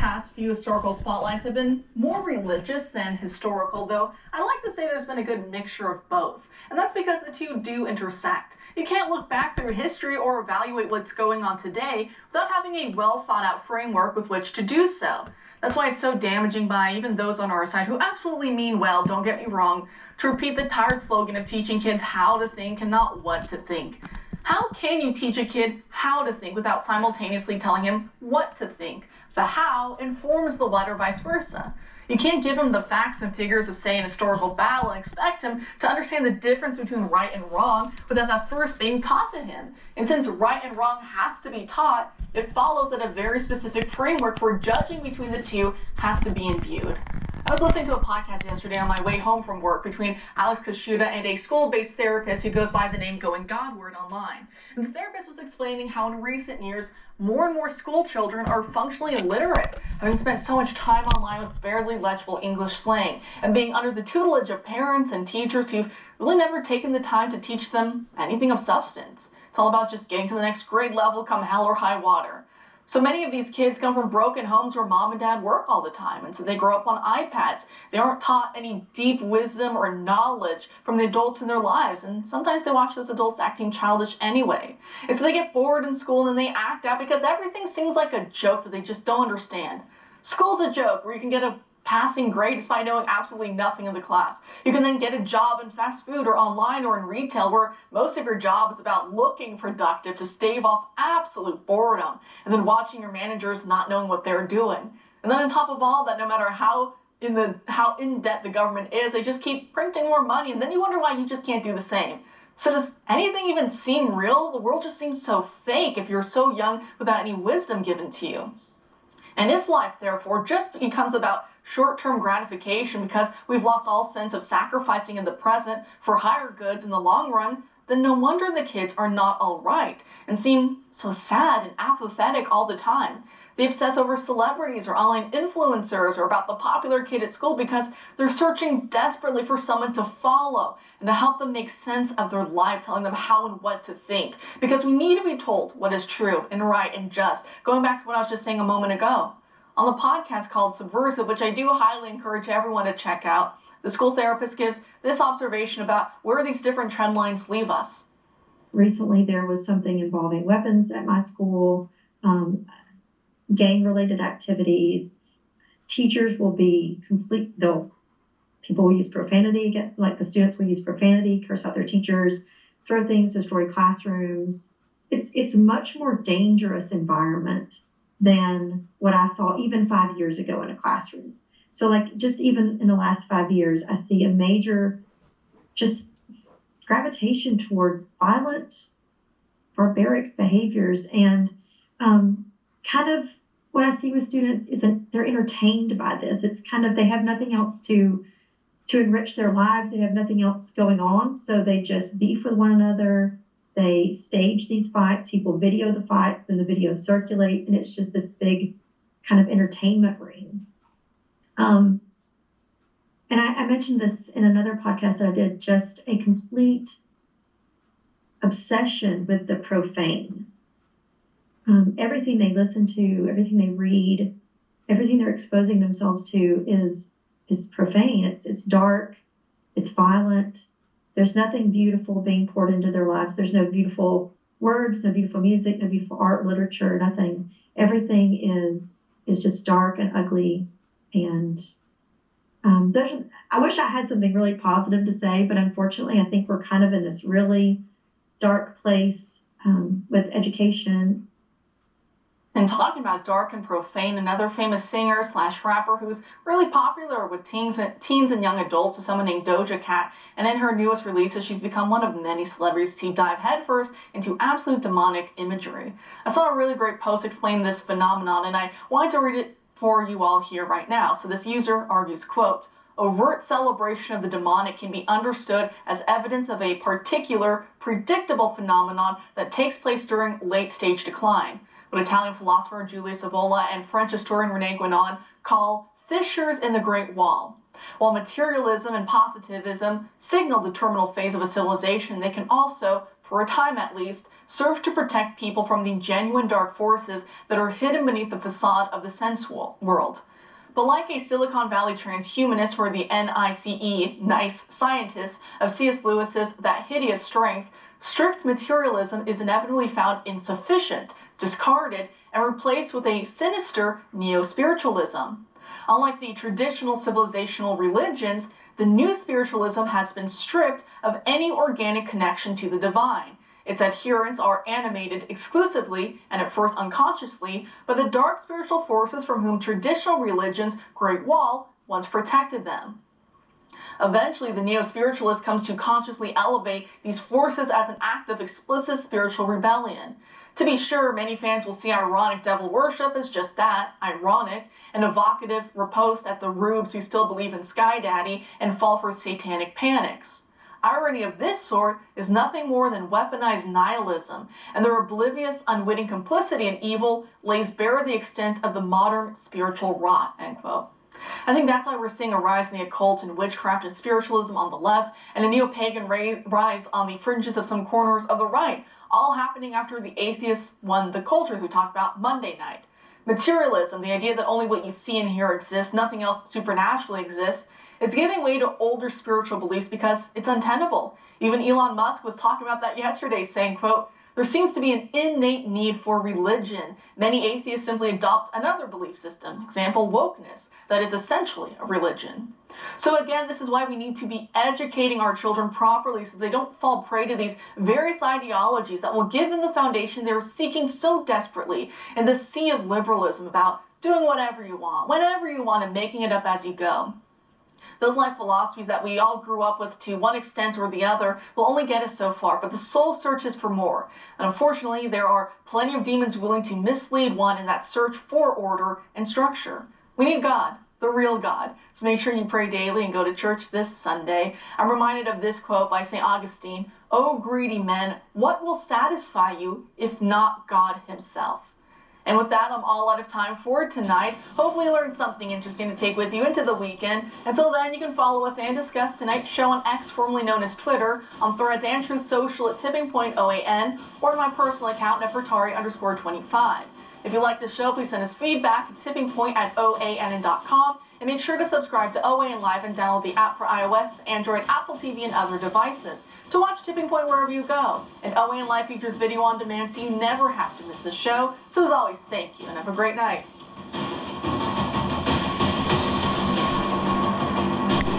past few historical spotlights have been more religious than historical, though I like to say there's been a good mixture of both. And that's because the two do intersect. You can't look back through history or evaluate what's going on today without having a well thought out framework with which to do so. That's why it's so damaging by even those on our side who absolutely mean well, don't get me wrong, to repeat the tired slogan of teaching kids how to think and not what to think. How can you teach a kid how to think without simultaneously telling him what to think? The how informs the what or vice versa. You can't give him the facts and figures of, say, an historical battle and expect him to understand the difference between right and wrong without that first being taught to him. And since right and wrong has to be taught, it follows that a very specific framework for judging between the two has to be imbued. I was listening to a podcast yesterday on my way home from work between Alex Kashuda and a school-based therapist who goes by the name Going Godward online. And the therapist was explaining how in recent years, more and more school children are functionally illiterate, having spent so much time online with barely legible English slang, and being under the tutelage of parents and teachers who've really never taken the time to teach them anything of substance. It's all about just getting to the next grade level come hell or high water. So many of these kids come from broken homes where mom and dad work all the time, and so they grow up on iPads. They aren't taught any deep wisdom or knowledge from the adults in their lives, and sometimes they watch those adults acting childish anyway. And so they get bored in school and then they act out because everything seems like a joke that they just don't understand. School's a joke where you can get a passing grade despite knowing absolutely nothing of the class. You can then get a job in fast food or online or in retail where most of your job is about looking productive to stave off absolute boredom and then watching your managers not knowing what they're doing. And then on top of all that, no matter how in debt the government is, they just keep printing more money and then you wonder why you just can't do the same. So does anything even seem real? The world just seems so fake if you're so young without any wisdom given to you. And if life, therefore, just becomes about short-term gratification because we've lost all sense of sacrificing in the present for higher goods in the long run, then no wonder the kids are not all right and seem so sad and apathetic all the time. They obsess over celebrities or online influencers or about the popular kid at school because they're searching desperately for someone to follow and to help them make sense of their life, telling them how and what to think. Because we need to be told what is true and right and just. Going back to what I was just saying a moment ago. On the podcast called Subversive, which I do highly encourage everyone to check out, the school therapist gives this observation about where these different trend lines leave us. Recently, there was something involving weapons at my school, gang-related activities. Teachers will be people will use profanity against, like the students will use profanity, curse out their teachers, throw things, destroy classrooms. It's a much more dangerous environment than what I saw even 5 years ago in a classroom. So like just even in the last 5 years, I see a major just gravitation toward violent, barbaric behaviors. And kind of what I see with students is that they're entertained by this. It's kind of, they have nothing else to enrich their lives. They have nothing else going on. So they just beef with one another. They stage these fights, people video the fights, then the videos circulate, and it's just this big kind of entertainment ring. And I mentioned this in another podcast that I did, just a complete obsession with the profane. Everything they listen to, everything they read, everything they're exposing themselves to is profane. It's dark, it's violent. There's nothing beautiful being poured into their lives. There's no beautiful words, no beautiful music, no beautiful art, literature, nothing. Everything is just dark and ugly. And I wish I had something really positive to say, but unfortunately, I think we're kind of in this really dark place with education. And talking about dark and profane, another famous singer/rapper who's really popular with teens and young adults is someone named Doja Cat. And in her newest releases, she's become one of many celebrities to dive headfirst into absolute demonic imagery. I saw a really great post explaining this phenomenon, and I wanted to read it for you all here right now. So this user argues, quote, "Overt celebration of the demonic can be understood as evidence of a particular, predictable phenomenon that takes place during late-stage decline. What Italian philosopher Julius Evola and French historian René Guénon call fissures in the Great Wall. While materialism and positivism signal the terminal phase of a civilization, they can also, for a time at least, serve to protect people from the genuine dark forces that are hidden beneath the facade of the sense world. But like a Silicon Valley transhumanist or the NICE scientists of C.S. Lewis's That Hideous Strength, strict materialism is inevitably found insufficient, discarded, and replaced with a sinister neo-spiritualism. Unlike the traditional civilizational religions, the new spiritualism has been stripped of any organic connection to the divine. Its adherents are animated exclusively, and at first unconsciously, by the dark spiritual forces from whom traditional religion's Great Wall once protected them. Eventually, the neo-spiritualist comes to consciously elevate these forces as an act of explicit spiritual rebellion. To be sure, many fans will see ironic devil worship as just that, ironic, an evocative riposte at the rubes who still believe in Sky Daddy and fall for satanic panics. Irony of this sort is nothing more than weaponized nihilism, and their oblivious, unwitting complicity in evil lays bare the extent of the modern spiritual rot, end quote. I think that's why we're seeing a rise in the occult and witchcraft and spiritualism on the left, and a neo-pagan rise on the fringes of some corners of the right, all happening after the atheists won the cultures we talked about Monday night. Materialism, the idea that only what you see and hear exists, nothing else supernaturally exists, is giving way to older spiritual beliefs because it's untenable. Even Elon Musk was talking about that yesterday, saying, quote, "There seems to be an innate need for religion. Many atheists simply adopt another belief system, example, wokeness, that is essentially a religion." So again, this is why we need to be educating our children properly so they don't fall prey to these various ideologies that will give them the foundation they're seeking so desperately in the sea of liberalism about doing whatever you want, whenever you want, and making it up as you go. Those life philosophies that we all grew up with to one extent or the other will only get us so far, but the soul searches for more. And unfortunately, there are plenty of demons willing to mislead one in that search for order and structure. We need God, the real God. So make sure you pray daily and go to church this Sunday. I'm reminded of this quote by St. Augustine, "O greedy men, what will satisfy you if not God himself?" And with that, I'm all out of time for tonight. Hopefully you learned something interesting to take with you into the weekend. Until then, you can follow us and discuss tonight's show on X, formerly known as Twitter, on Threads and Truth Social at TippingPointOAN, or on my personal account, Nefertari_25. If you like the show, please send us feedback at tippingpoint@oann.com, and make sure to subscribe to OAN Live and download the app for iOS, Android, Apple TV, and other devices to watch Tipping Point wherever you go. And OAN Live features video on demand, so you never have to miss a show. So as always, thank you, and have a great night.